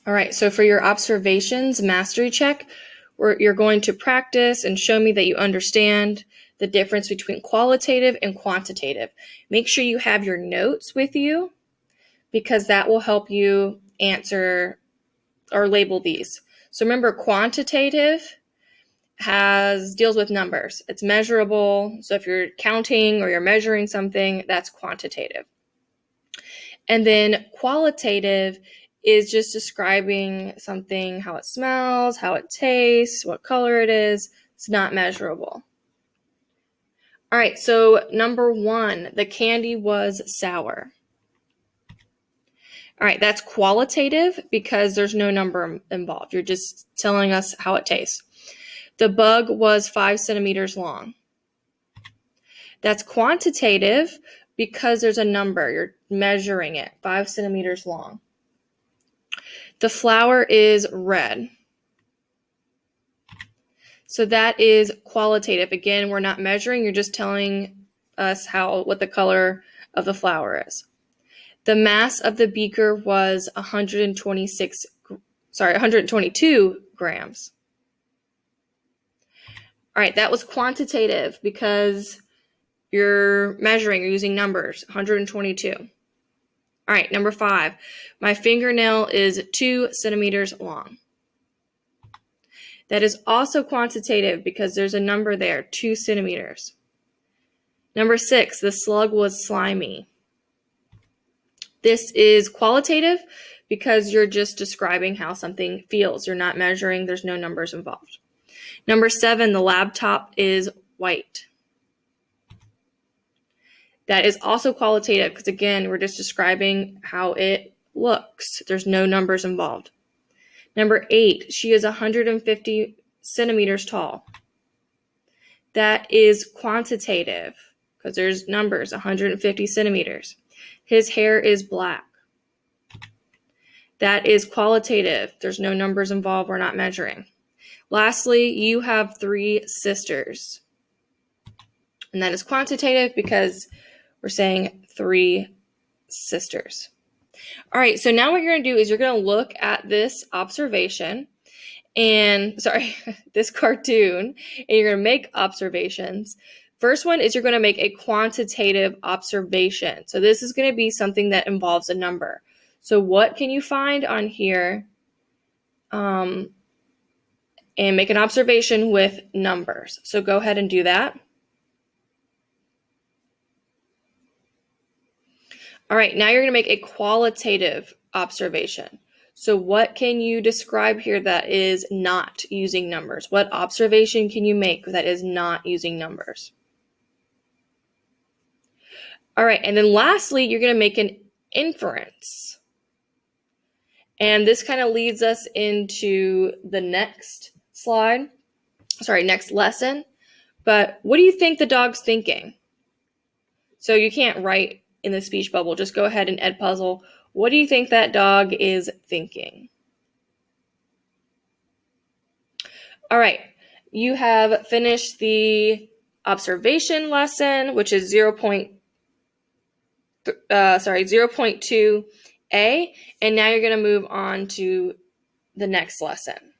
All right, so for your observations mastery check, you're going to practice and show me that you understand the difference between qualitative and quantitative. Make sure you have your notes with you because that will help you answer or label these. So remember, quantitative deals with numbers. It's measurable. So if you're counting or you're measuring something, that's quantitative. And then qualitative is just describing something, how it smells, how it tastes, what color it is. It's not measurable. All right, so number 1, the candy was sour. All right, that's qualitative because there's no number involved. You're just telling us how it tastes. The bug was 5 centimeters long. That's quantitative because there's a number. You're measuring it, 5 centimeters long. The flower is red. So that is qualitative. Again, we're not measuring. You're just telling us what the color of the flower is. The mass of the beaker was 122 grams. All right, that was quantitative because you're measuring, you're using numbers, 122. All right, number 5, my fingernail is 2 centimeters long. That is also quantitative because there's a number there, 2 centimeters. Number 6, the slug was slimy. This is qualitative because you're just describing how something feels. You're not measuring, there's no numbers involved. Number 7, the laptop is white. That is also qualitative because, again, we're just describing how it looks. There's no numbers involved. Number 8, she is 150 centimeters tall. That is quantitative because there's numbers, 150 centimeters. His hair is black. That is qualitative. There's no numbers involved. We're not measuring. Lastly, you have 3 sisters. And that is quantitative because we're saying 3 sisters. All right, so now what you're going to do is you're going to look at this observation this cartoon, and you're going to make observations. First one is you're going to make a quantitative observation. So this is going to be something that involves a number. So what can you find on here? And make an observation with numbers. So go ahead and do that. All right, now you're going to make a qualitative observation. So what can you describe here that is not using numbers? What observation can you make that is not using numbers? All right, and then lastly, you're going to make an inference. And this kind of leads us into the next lesson. But what do you think the dog's thinking? So you can't write in the speech bubble. Just go ahead and Edpuzzle. What do you think that dog is thinking? All right, you have finished the observation lesson, which is 0.2a, and now you're going to move on to the next lesson.